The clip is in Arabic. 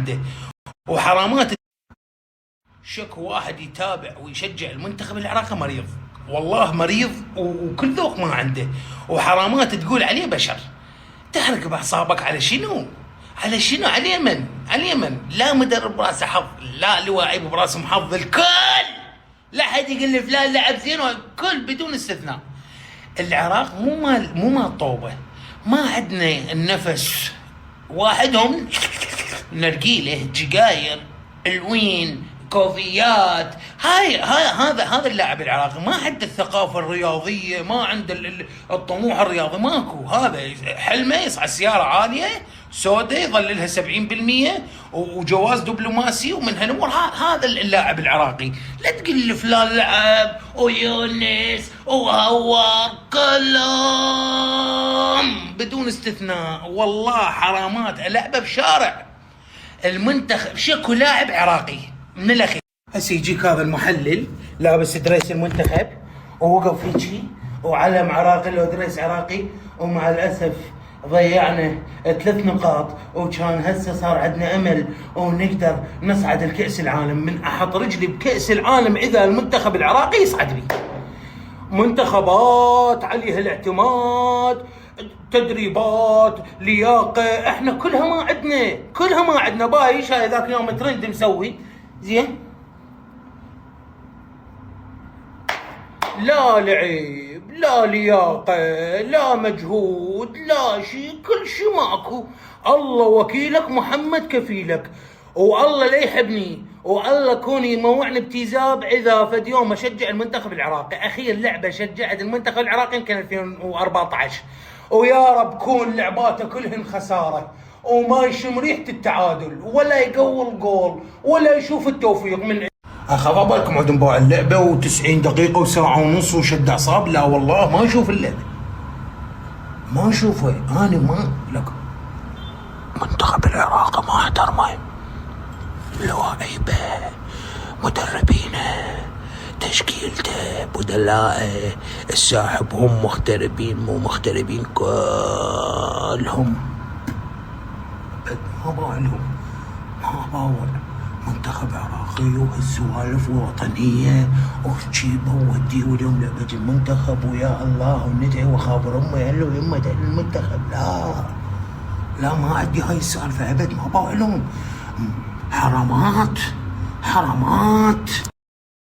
عنده. وحرامات شك واحد يتابع ويشجع المنتخب العراقي مريض، والله مريض وكل ذوق ما عنده. وحرامات تقول عليه بشر. تحرق باعصابك على شنو؟ على شنو؟ على اليمن، على اليمن لا مدرب براسه حظ، لا لواعيب براسهم حظ، الكل لا حد يقول لي فلان لعب زين، الكل بدون استثناء. العراق مو مال طوبه، ما عندنا النفس واحدهم نرجيله جقاير الوين كوفيات. هذا اللاعب العراقي ما عنده الثقافه الرياضيه، ما عنده الطموح الرياضي، ماكو. هذا حلمه يصعد سياره عاليه سوداء يظللها 70% وجواز دبلوماسي ومن هالامور. هذا اللاعب العراقي. لا تقول لي فلان لعب ويونس وهوار، كلام بدون استثناء. والله حرامات لعبه بشارع المنتخب. شكو لاعب عراقي من الاخير. هسه يجيك هذا المحلل لابس دريس المنتخب ووقف هيجي وعلم عراقي لو دريس عراقي، ومع الاسف ضيعنا 3 نقاط، وكان هسه صار عندنا امل ونقدر نصعد الكأس العالم. من احط رجلي بكأس العالم اذا المنتخب العراقي يصعد بي. منتخبات عليها الاعتماد، تدريبات، لياقه، احنا كلها ما عندنا باي شاي ذاك اليوم ترند مسوي زين، لا لعب لا لياقه لا مجهود لا شيء، كل شيء ماكو. الله وكيلك محمد كفيلك، والله لا يحبني، والله كون يموعني بتيزاب اذا فد يوم اشجع المنتخب العراقي. اخير لعبه شجعت المنتخب العراقي يمكن 2014، ويا رب كون لعباته كلهن خساره وما يشم ريحه التعادل ولا يقول جول ولا يشوف التوفيق من. اخاف بالكم عندهم باع اللعبه و90 دقيقه وساعه ونص وشد اعصاب. لا والله ما اشوف اللعبه، ما اشوفه. انا ما لك منتخب العراق ما احترمه، لواعيبه، مدربينه، تشكيلته، بدلائه، الساحب هم مغتربين مو مغتربين كلهم ما بالهم، ما باول منتخب عراقي وهالسوالف وطنيه وجيبه ووديه. واليوم لعبه المنتخب ويا الله وندعي وخابر امي هلو يمه المنتخب. لا ما عندي هاي السالفه ابد، ما بالهم. حرامات.